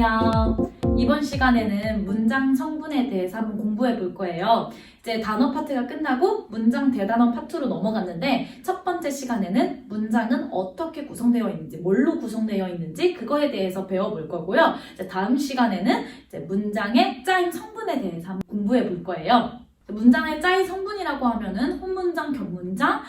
안녕하세요. 이번 시간에는 문장 성분에 대해서 한번 공부해 볼 거예요. 이제 단어 파트가 끝나고 문장 대단원 파트로 넘어갔는데 첫 번째 시간에는 문장은 어떻게 구성되어 있는지, 뭘로 구성되어 있는지 그거에 대해서 배워볼 거고요. 이제 다음 시간에는 이제 문장의 짜임 성분에 대해서 한번 공부해 볼 거예요. 문장의 짜임 성분이라고 하면은 혼문장, 격문장,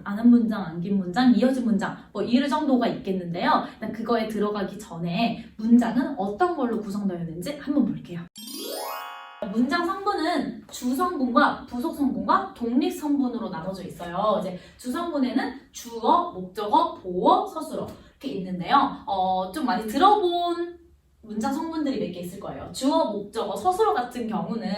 아는 문장, 안긴 문장, 이어진 문장 이 정도가 있겠는데요. 일단 그거에 들어가기 전에 문장은 어떤 걸로 구성되어 있는지 한번 볼게요. 문장 성분은 주성분과 부속성분과 독립성분으로 나눠져 있어요. 이제 주성분에는 주어, 목적어, 보어, 서술어 이렇게 있는데요. 좀 많이 들어본 문장 성분들이 몇 개 있을 거예요. 주어, 목적어, 서술어 같은 경우는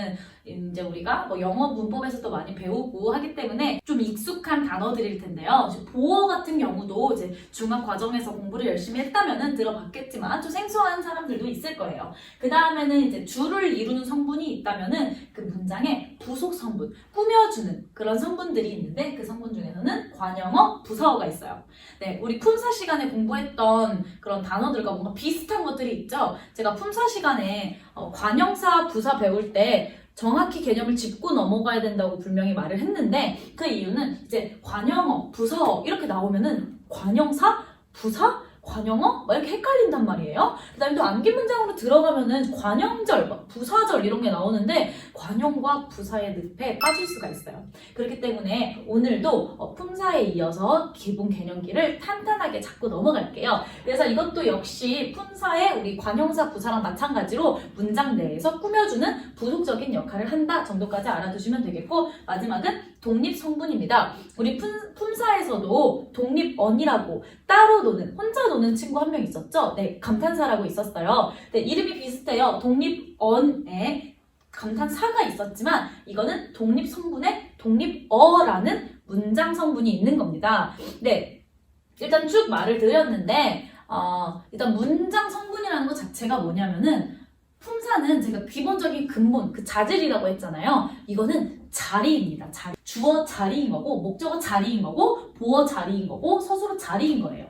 이제 우리가 영어 문법에서도 많이 배우고 하기 때문에 좀 익숙한 단어들일 텐데요. 보어 같은 경우도 이제 중학 과정에서 공부를 열심히 했다면은 들어봤겠지만 좀 생소한 사람들도 있을 거예요. 그 다음에는 이제 주를 이루는 성분이 있다면은 그 문장의 부속 성분, 꾸며주는 그런 성분들이 있는데 그 성분 중에서는 관형어, 부사어가 있어요. 네, 우리 품사 시간에 공부했던 그런 단어들과 뭔가 비슷한 것들이 있죠. 제가 품사 시간에 관형사, 부사 배울 때 정확히 개념을 짚고 넘어가야 된다고 분명히 말을 했는데 그 이유는 이제 관형어, 부사어 이렇게 나오면은 관형사, 부사, 관형어? 이렇게 헷갈린단 말이에요. 그 다음에 또 암기 문장으로 들어가면은 관형절, 부사절 이런 게 나오는데 관형과 부사의 늪에 빠질 수가 있어요. 그렇기 때문에 오늘도 품사에 이어서 기본 개념기를 탄탄하게 잡고 넘어갈게요. 그래서 이것도 역시 품사의 우리 관형사, 부사랑 마찬가지로 문장 내에서 꾸며주는 부속적인 역할을 한다 정도까지 알아두시면 되겠고 마지막은 독립성분입니다. 우리 품사에서도 독립언이라고 따로 노는, 혼자 노는 친구 한 명 있었죠? 네, 감탄사라고 있었어요. 네, 이름이 비슷해요. 독립언에 감탄사가 있었지만 이거는 독립성분에 독립어라는 문장 성분이 있는 겁니다. 네, 일단 쭉 말을 드렸는데 일단 문장 성분이라는 것 자체가 뭐냐면은 품사는 제가 기본적인 근본, 그 자질이라고 했잖아요. 이거는 자리입니다. 자리. 주어 자리인 거고, 목적어 자리인 거고, 보어 자리인 거고, 서술어 자리인 거예요.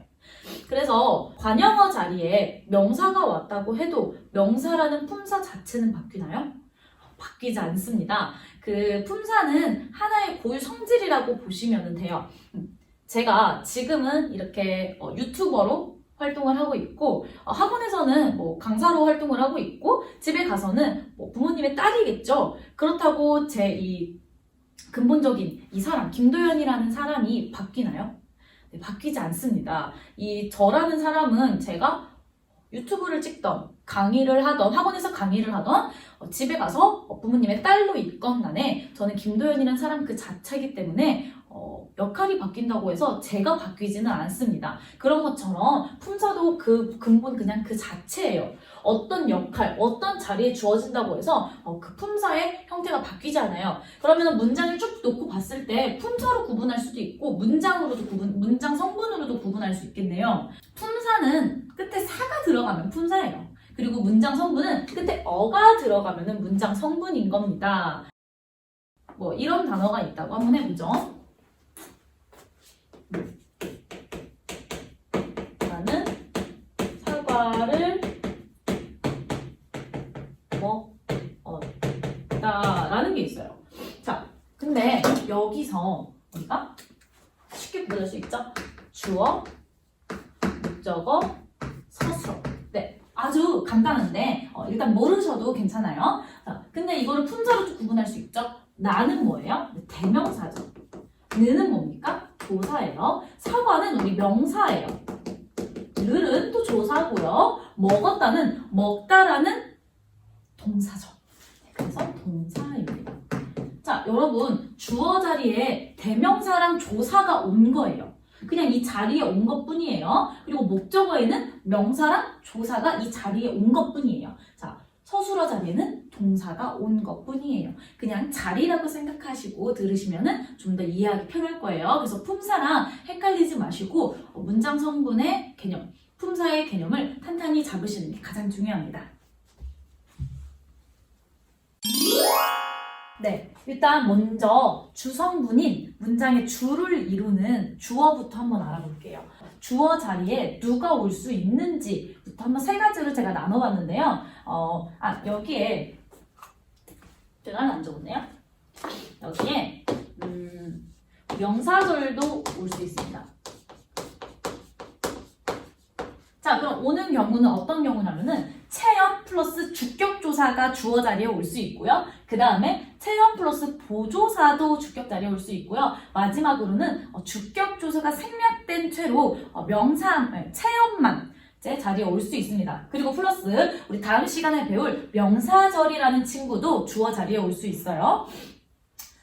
그래서 관형어 자리에 명사가 왔다고 해도 명사라는 품사 자체는 바뀌나요? 바뀌지 않습니다. 그 품사는 하나의 고유 성질이라고 보시면 돼요. 제가 지금은 이렇게 유튜버로 활동을 하고 있고 학원에서는 강사로 활동을 하고 있고 집에 가서는 부모님의 딸이겠죠. 그렇다고 제 이 근본적인 이 사람 김도연이라는 사람이 바뀌나요? 네, 바뀌지 않습니다. 이 저라는 사람은 제가 유튜브를 찍던 강의를 하던 학원에서 강의를 하던 집에 가서 부모님의 딸로 있건 간에 저는 김도연이라는 사람 그 자체이기 때문에 역할이 바뀐다고 해서 제가 바뀌지는 않습니다. 그런 것처럼 품사도 그 근본 그냥 그 자체예요. 어떤 역할, 어떤 자리에 주어진다고 해서 그 품사의 형태가 바뀌지 않아요. 그러면 문장을 쭉 놓고 봤을 때 품사로 구분할 수도 있고 문장 성분으로도 구분할 수 있겠네요. 품사는 끝에 사가 들어가면 품사예요. 그리고 문장 성분은 끝에 어가 들어가면 문장 성분인 겁니다. 이런 단어가 있다고 한번 해보죠. 나는 사과를 먹었다 라는 게 있어요. 자, 근데 여기서 우리가 쉽게 구분할 수 있죠? 주어, 목적어, 서술어. 네, 아주 간단한데 일단 모르셔도 괜찮아요. 자, 근데 이거를 품사로 구분할 수 있죠? 나는 뭐예요? 대명사죠. 느는 뭡니까? 조사예요. 사과는 우리 명사예요. 를은 또 조사고요. 먹었다는 먹다라는 동사죠. 그래서 동사입니다. 자, 여러분 주어 자리에 대명사랑 조사가 온 거예요. 그냥 이 자리에 온 것뿐이에요. 그리고 목적어에는 명사랑 조사가 이 자리에 온 것뿐이에요. 자, 서술어 자리에는 동사가 온 것뿐이에요. 그냥 자리라고 생각하시고 들으시면 좀 더 이해하기 편할 거예요. 그래서 품사랑 헷갈리지 마시고 문장 성분의 개념, 품사의 개념을 탄탄히 잡으시는 게 가장 중요합니다. 네, 일단 먼저 주성분인 문장의 주를 이루는 주어부터 한번 알아볼게요. 주어 자리에 누가 올 수 있는지부터 한번 세 가지로 제가 나눠봤는데요. 여기에 제가 안 적었네요. 여기에 명사절도 올 수 있습니다. 자, 그럼 오는 경우는 어떤 경우냐면은 체험 플러스 주격조사가 주어 자리에 올 수 있고요. 그 다음에 체험 플러스 보조사도 주격 자리에 올 수 있고요. 마지막으로는 주격조사가 생략된 채로 체험만 제 자리에 올 수 있습니다. 그리고 플러스 우리 다음 시간에 배울 명사절이라는 친구도 주어 자리에 올 수 있어요.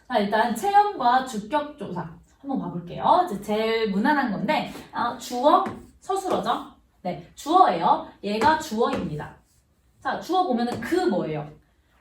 자, 일단 체험과 주격조사 한번 봐볼게요. 이제 제일 무난한 건데 주어, 서술어죠? 네, 주어예요. 얘가 주어입니다. 자, 주어 보면은 그 뭐예요?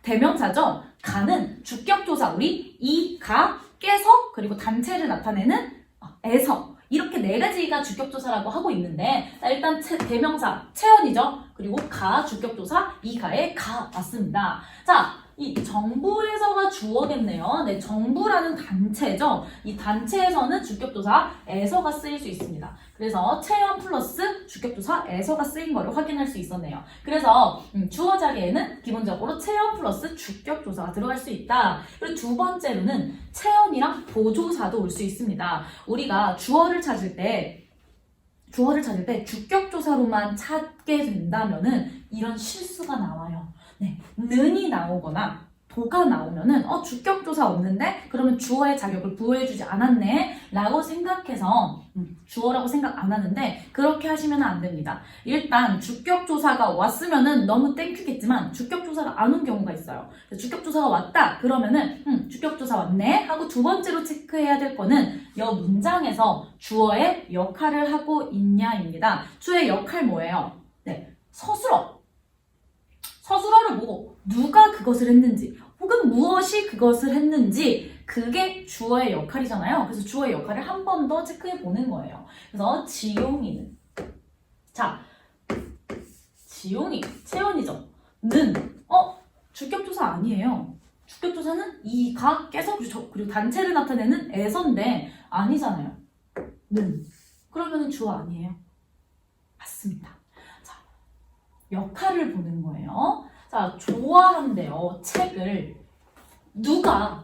대명사죠? 가는 주격조사, 우리 이, 가, 깨서, 그리고 단체를 나타내는 에서. 이렇게 네 가지가 주격조사라고 하고 있는데, 자, 일단 대명사, 체언이죠? 그리고 가, 주격조사, 이, 가에 가 맞습니다. 자, 이 정부에서가 주어겠네요. 네, 정부라는 단체죠. 이 단체에서는 주격조사에서가 쓰일 수 있습니다. 그래서 체험 플러스 주격조사에서가 쓰인 거를 확인할 수 있었네요. 그래서 주어 자리에는 기본적으로 체험 플러스 주격조사가 들어갈 수 있다. 그리고 두 번째로는 체험이랑 보조사도 올 수 있습니다. 우리가 주어를 찾을 때 주격조사로만 찾게 된다면은 이런 실수가 나와요. 네, 는이 나오거나 도가 나오면은 주격조사 없는데 그러면 주어의 자격을 부여해주지 않았네 라고 생각해서 주어라고 생각 안 하는데 그렇게 하시면 안 됩니다. 일단 주격조사가 왔으면은 너무 땡큐겠지만 주격조사가 안 온 경우가 있어요. 주격조사가 왔다 그러면은 주격조사 왔네 하고 두 번째로 체크해야 될 거는 이 문장에서 주어의 역할을 하고 있냐입니다. 주어의 역할 뭐예요? 네, 서술어를 보고 누가 그것을 했는지 혹은 무엇이 그것을 했는지 그게 주어의 역할이잖아요. 그래서 주어의 역할을 한 번 더 체크해 보는 거예요. 그래서 지용이는 지용이 체언이죠. 는 주격조사 아니에요. 주격조사는 이, 가, 깨서 그리고 단체를 나타내는 에서인데 아니잖아요. 는 그러면은 주어 아니에요. 맞습니다. 역할을 보는 거예요. 자, 좋아한대요. 책을 누가?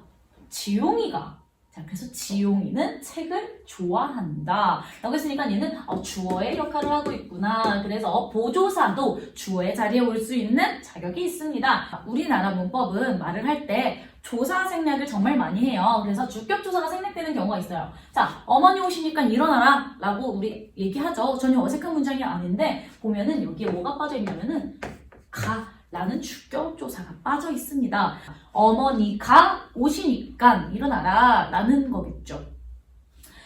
지용이가. 자, 그래서 지용이는 책을 좋아한다. 라고 했으니까 얘는 주어의 역할을 하고 있구나. 그래서 보조사도 주어의 자리에 올 수 있는 자격이 있습니다. 우리나라 문법은 말을 할 때 조사 생략을 정말 많이 해요. 그래서 주격조사가 생략되는 경우가 있어요. 자, 어머니 오시니까 일어나라 라고 우리 얘기하죠. 전혀 어색한 문장이 아닌데 보면은 여기에 뭐가 빠져 있냐면은 가라는 주격조사가 빠져 있습니다. 어머니가 오시니까 일어나라 라는 거겠죠.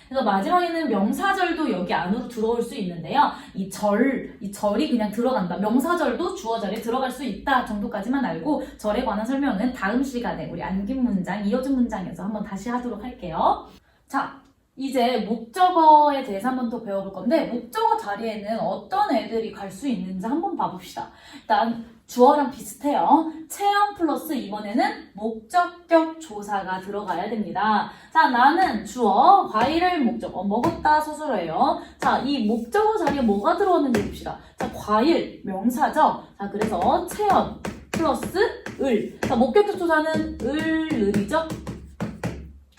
그래서 마지막에는 명사절도 여기 안으로 들어올 수 있는데요. 이 절이 그냥 들어간다. 명사절도 주어 자리에 들어갈 수 있다 정도까지만 알고 절에 관한 설명은 다음 시간에 우리 안긴 문장, 이어진 문장에서 한번 다시 하도록 할게요. 자, 이제 목적어에 대해서 한번 더 배워볼 건데 목적어 자리에는 어떤 애들이 갈 수 있는지 한번 봐봅시다. 일단 주어랑 비슷해요. 체험 플러스 이번에는 목적격 조사가 들어가야 됩니다. 자, 나는 주어, 과일을 목적어, 먹었다 서술어예요. 자, 이 목적어 자리에 뭐가 들어왔는지 봅시다. 자, 과일, 명사죠. 자, 그래서 체험 플러스 을. 자, 목적격 조사는 을이죠.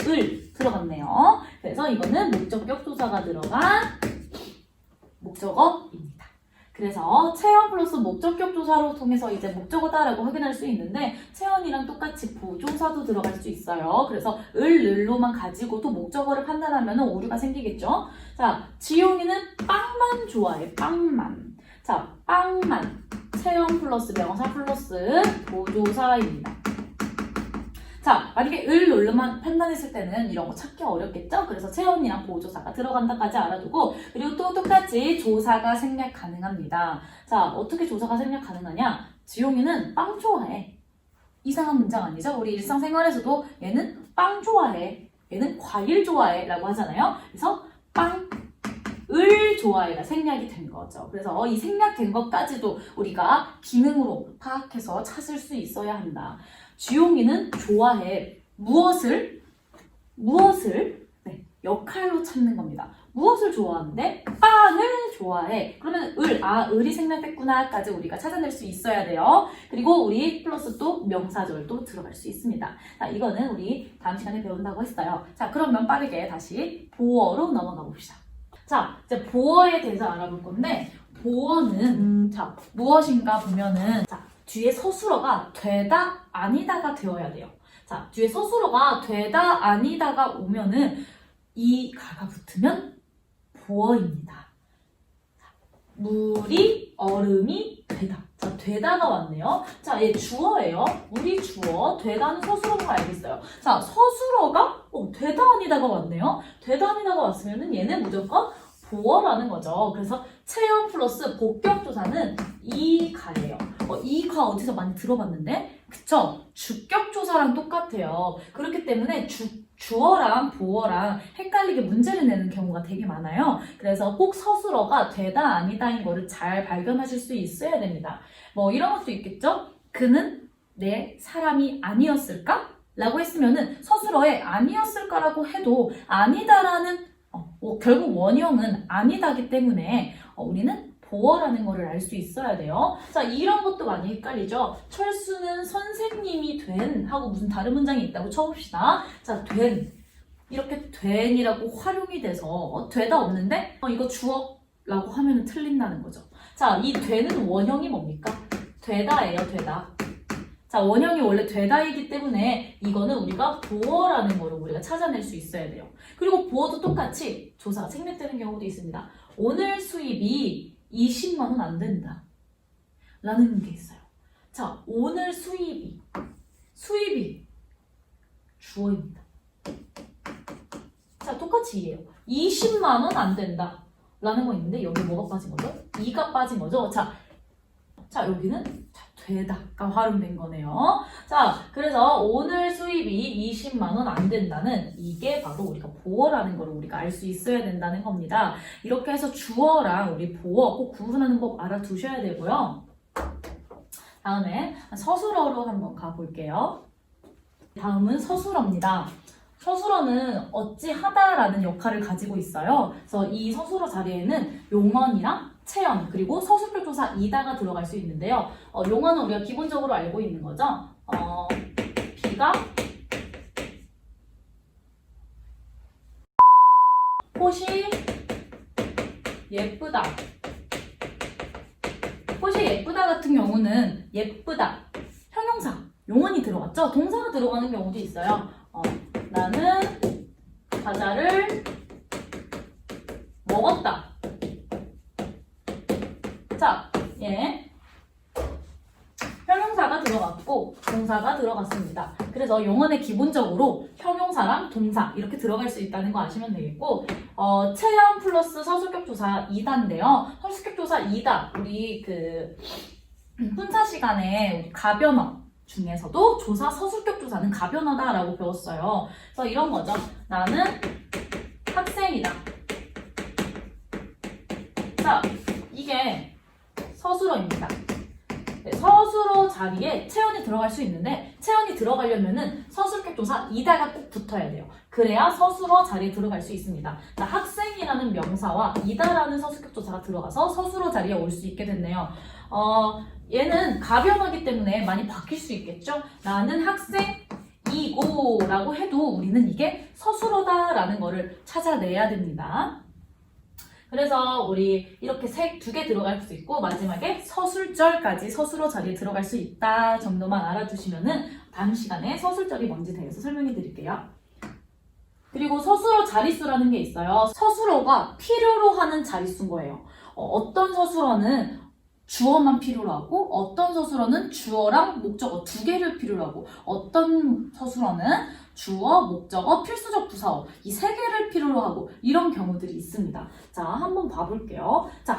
을 들어갔네요. 그래서 이거는 목적격 조사가 들어간 목적어입니다. 그래서 체험 플러스 목적격 조사로 통해서 이제 목적어다라고 확인할 수 있는데 체험이랑 똑같이 보조사도 들어갈 수 있어요. 그래서 을로만 가지고도 목적어를 판단하면 오류가 생기겠죠. 자, 지용이는 빵만 좋아해. 빵만. 자, 빵만. 체험 플러스 명사 플러스 보조사입니다. 자, 만약에 을로만 판단했을 때는 이런 거 찾기 어렵겠죠? 그래서 체험이랑 보조사가 들어간다까지 알아두고 그리고 또 똑같이 조사가 생략 가능합니다. 자, 어떻게 조사가 생략 가능하냐? 지용이는 빵 좋아해. 이상한 문장 아니죠? 우리 일상생활에서도 얘는 빵 좋아해. 얘는 과일 좋아해 라고 하잖아요. 그래서 빵을 좋아해가 생략이 된 거죠. 그래서 이 생략된 것까지도 우리가 기능으로 파악해서 찾을 수 있어야 한다. 지용이는 좋아해. 무엇을 네, 역할로 찾는 겁니다. 무엇을 좋아하는데? 빵을 좋아해. 그러면 을이 생략됐구나까지 우리가 찾아낼 수 있어야 돼요. 그리고 우리 플러스 또 명사절도 들어갈 수 있습니다. 자, 이거는 우리 다음 시간에 배운다고 했어요. 자, 그러면 빠르게 다시 보어로 넘어가 봅시다. 자, 이제 보어에 대해서 알아볼 건데, 보어는 자, 무엇인가 보면은 자, 뒤에 서술어가 되다, 아니다가 되어야 돼요. 자, 뒤에 서술어가 되다, 아니다가 오면은 이 가가 붙으면 보어입니다. 물이 얼음이 되다. 자, 되다가 왔네요. 자, 얘 주어예요. 물이 주어, 되다는 서술어인 거 알겠어요. 자, 서술어가 되다 아니다가 왔네요. 되다 아니다가 왔으면은 얘는 무조건 보어라는 거죠. 그래서 체험 플러스 복격조사는 이가예요. 이가 어디서 많이 들어봤는데? 그쵸? 주격조사랑 똑같아요. 그렇기 때문에 주어랑 보어랑 헷갈리게 문제를 내는 경우가 되게 많아요. 그래서 꼭 서술어가 되다 아니다인 거를 잘 발견하실 수 있어야 됩니다. 뭐 이런 것도 있겠죠? 그는 내 사람이 아니었을까? 라고 했으면은 서술어에 아니었을까라고 해도 아니다라는 결국 원형은 아니다기 때문에 우리는 보어라는 거를 알 수 있어야 돼요. 자, 이런 것도 많이 헷갈리죠? 철수는 선생님이 된 하고 무슨 다른 문장이 있다고 쳐봅시다. 자, 된. 이렇게 된이라고 활용이 돼서 되다 없는데 이거 주어라고 하면 틀린다는 거죠. 자, 이 되는 원형이 뭡니까? 되다예요, 되다. 자, 원형이 원래 되다이기 때문에 이거는 우리가 보어라는 거를 우리가 찾아낼 수 있어야 돼요. 그리고 보어도 똑같이 조사가 생략되는 경우도 있습니다. 오늘 수입이 20만 원 안 된다 라는 게 있어요. 자, 오늘 수입이 주어입니다. 자, 똑같이 이해해요. 20만 원 안 된다 라는 거 있는데 여기 뭐가 빠진 거죠? 이가 빠진 거죠. 자, 여기는 되다가 활용된 거네요. 자, 그래서 오늘 수입이 20만 원 안 된다는 이게 바로 우리가 보어라는 걸 우리가 알 수 있어야 된다는 겁니다. 이렇게 해서 주어랑 우리 보어 꼭 구분하는 법 알아두셔야 되고요. 다음에 서술어로 한번 가볼게요. 다음은 서술어입니다. 서술어는 어찌하다라는 역할을 가지고 있어요. 그래서 이 서술어 자리에는 용언이랑 체험 그리고 서술표 조사 이다가 들어갈 수 있는데요. 용언은 우리가 기본적으로 알고 있는 거죠. 비가 꽃이 예쁘다. 꽃이 예쁘다 같은 경우는 예쁘다 형용사 용언이 들어갔죠. 동사가 들어가는 경우도 있어요. 나는 과자를 먹었다. 자, 형용사가 들어갔고 동사가 들어갔습니다. 그래서 용언에 기본적으로 형용사랑 동사 이렇게 들어갈 수 있다는 거 아시면 되겠고 체험 플러스 서술격 조사 2다인데요. 서술격 조사 2다 우리 훈사 시간에 우리 가변어 중에서도 조사 서술격 조사는 가변어다라고 배웠어요. 그래서 이런 거죠. 나는 학생이다. 자, 이게 서술어입니다. 서술어 자리에 체언이 들어갈 수 있는데 체언이 들어가려면은 서술격 조사 이다가 꼭 붙어야 돼요. 그래야 서술어 자리에 들어갈 수 있습니다. 자, 학생이라는 명사와 이다라는 서술격 조사가 들어가서 서술어 자리에 올 수 있게 됐네요. 얘는 가변어기 때문에 많이 바뀔 수 있겠죠? 나는 학생이고 라고 해도 우리는 이게 서술어다라는 거를 찾아내야 됩니다. 그래서 우리 이렇게 두 개 들어갈 수 있고 마지막에 서술절까지 서술어 자리에 들어갈 수 있다 정도만 알아두시면은 다음 시간에 서술절이 뭔지 대해서 설명해 드릴게요. 그리고 서술어 자릿수라는 게 있어요. 서술어가 필요로 하는 자릿수인 거예요. 어떤 서술어는 주어만 필요로 하고 어떤 서술어는 주어랑 목적어 두 개를 필요로 하고 어떤 서술어는 주어, 목적어, 필수적 부사어 이 세 개를 필요로 하고 이런 경우들이 있습니다. 자, 한번 봐볼게요. 자,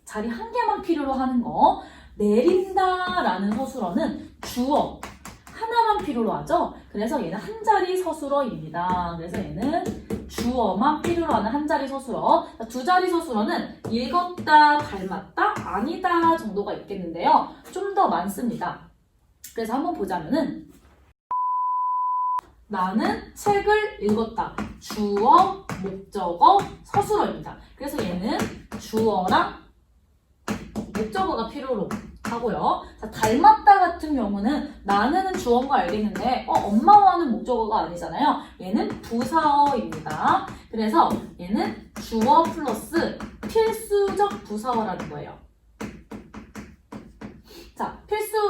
자리 한 개만 필요로 하는 거 내린다라는 서술어는 주어 하나만 필요로 하죠. 그래서 얘는 한 자리 서술어입니다. 그래서 얘는 주어만 필요로 하는 한 자리 서술어. 두 자리 서술어는 읽었다, 닮았다, 아니다 정도가 있겠는데요. 좀 더 많습니다. 그래서 한번 보자면은 나는 책을 읽었다. 주어, 목적어, 서술어입니다. 그래서 얘는 주어랑 목적어가 필요로 하고요. 자, 닮았다 같은 경우는 나는은 주어인 거 알겠는데 엄마와는 목적어가 아니잖아요. 얘는 부사어입니다. 그래서 얘는 주어 플러스 필수적 부사어라는 거예요. 자,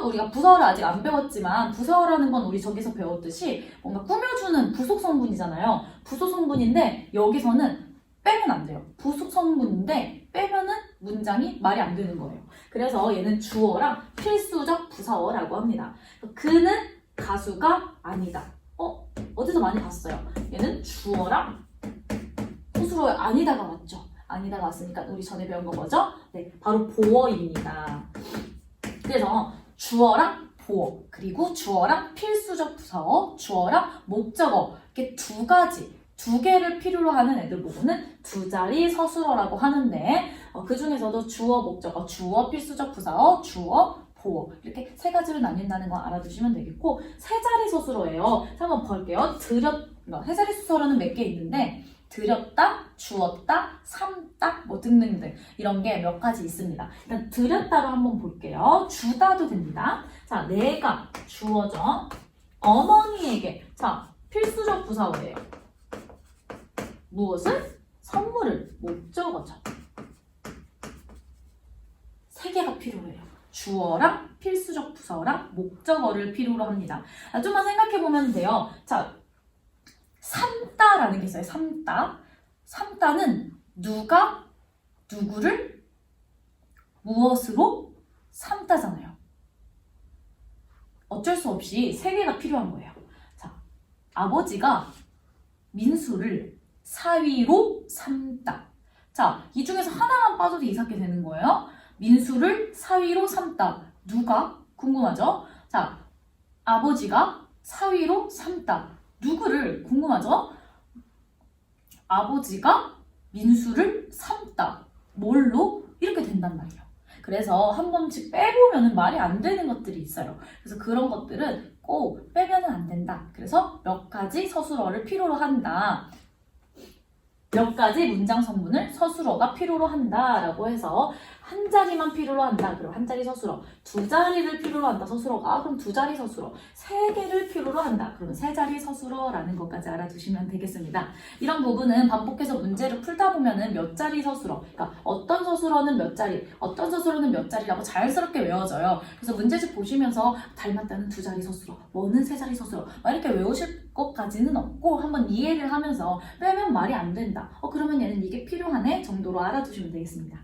우리가 부사어를 아직 안 배웠지만 부사어라는 건 우리 저기서 배웠듯이 뭔가 꾸며주는 부속 성분이잖아요. 부속 성분인데 여기서는 빼면 안 돼요. 부속 성분인데 빼면은 문장이 말이 안 되는 거예요. 그래서 얘는 주어랑 필수적 부사어라고 합니다. 그는 가수가 아니다. 어디서 많이 봤어요. 얘는 주어랑 서술어에 아니다가 왔죠. 아니다가 왔으니까 우리 전에 배운 거 뭐죠? 네, 바로 보어입니다. 그래서 주어랑 보어, 그리고 주어랑 필수적 부사어, 주어랑 목적어 이렇게 두 개를 필요로 하는 애들 보고는 두 자리 서술어라고 하는데 그 중에서도 주어, 목적어, 주어, 필수적 부사어, 주어, 보어 이렇게 세 가지로 나뉜다는 거 알아두시면 되겠고 세 자리 서술어예요. 자, 한번 볼게요. 세 자리 서술어는 몇 개 있는데 들였다, 주었다, 삼다, 뭐 등등등 이런 게 몇 가지 있습니다. 일단 들였다로 한번 볼게요. 주다도 됩니다. 자, 내가 주어죠. 어머니에게 자, 필수적 부사어예요. 무엇을? 선물을, 목적어죠. 세 개가 필요해요. 주어랑 필수적 부사어랑 목적어를 필요로 합니다. 좀만 생각해보면 돼요. 자, 삼다라는 게 있어요. 삼다는 누가 누구를 무엇으로 삼다잖아요. 어쩔 수 없이 세 개가 필요한 거예요. 자, 아버지가 민수를 사위로 삼다. 자, 이 중에서 하나만 빠져도 이상하게 되는 거예요. 민수를 사위로 삼다. 누가? 궁금하죠? 자, 아버지가 사위로 삼다. 누구를? 궁금하죠? 아버지가 민수를 삼다. 뭘로? 이렇게 된단 말이에요. 그래서 한 번씩 빼보면 말이 안 되는 것들이 있어요. 그래서 그런 것들은 꼭 빼면 안 된다. 그래서 몇 가지 서술어를 필요로 한다. 몇 가지 문장 성분을 서술어가 필요로 한다라고 해서 한 자리만 필요로 한다. 그럼 한 자리 서술어. 두 자리를 필요로 한다. 서술어가. 그럼 두 자리 서술어. 세 개를 필요로 한다. 그러면 세 자리 서술어라는 것까지 알아두시면 되겠습니다. 이런 부분은 반복해서 문제를 풀다 보면은 몇 자리 서술어. 그러니까 어떤 서술어는 몇 자리, 어떤 서술어는 몇 자리라고 자연스럽게 외워져요. 그래서 문제집 보시면서 닮았다는 두 자리 서술어, 뭐는 세 자리 서술어 막 이렇게 외우실 것까지는 없고 한번 이해를 하면서 빼면 말이 안 된다. 그러면 얘는 이게 필요하네 정도로 알아두시면 되겠습니다.